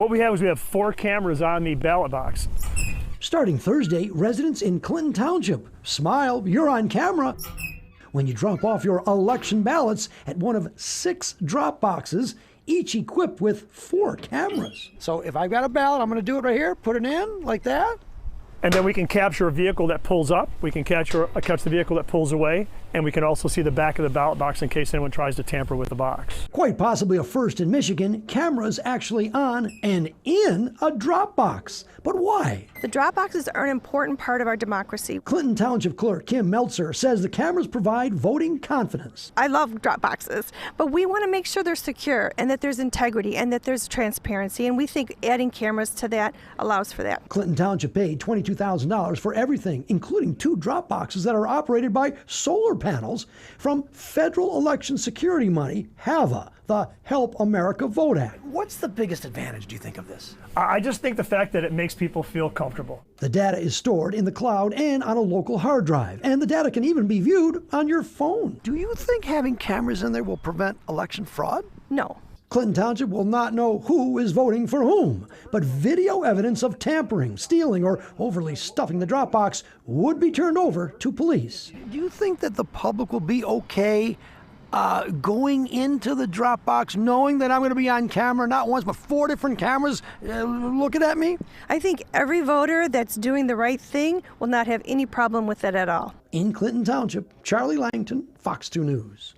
What we have 4 cameras on the ballot box. Starting Thursday, residents in Clinton Township, smile, you're on camera when you drop off your election ballots at one of 6 drop boxes, each equipped with 4 cameras. So if I've got a ballot, I'm going to do it right here, put it in like that. And then we can capture a vehicle that pulls up, we can catch the vehicle that pulls away, and we can also see the back of the ballot box in case anyone tries to tamper with the box. Quite possibly a first in Michigan, cameras actually on and in a drop box. But why? The drop boxes are an important part of our democracy. Clinton Township Clerk Kim Meltzer says the cameras provide voting confidence. I love drop boxes, but we want to make sure they're secure and that there's integrity and that there's transparency, and we think adding cameras to that allows for that. Clinton Township paid $22,000 for everything, including 2 drop boxes that are operated by solar panels from federal election security money, HAVA, the Help America Vote Act. What's the biggest advantage, do you think, of this? I just think the fact that it makes people feel comfortable. The data is stored in the cloud and on a local hard drive, and the data can even be viewed on your phone. Do you think having cameras in there will prevent election fraud? No. Clinton Township will not know who is voting for whom, but video evidence of tampering, stealing, or overly stuffing the drop box would be turned over to police. Do you think that the public will be okay going into the drop box knowing that I'm going to be on camera, not once, but 4 different cameras looking at me? I think every voter that's doing the right thing will not have any problem with it at all. In Clinton Township, Charlie Langton, Fox 2 News.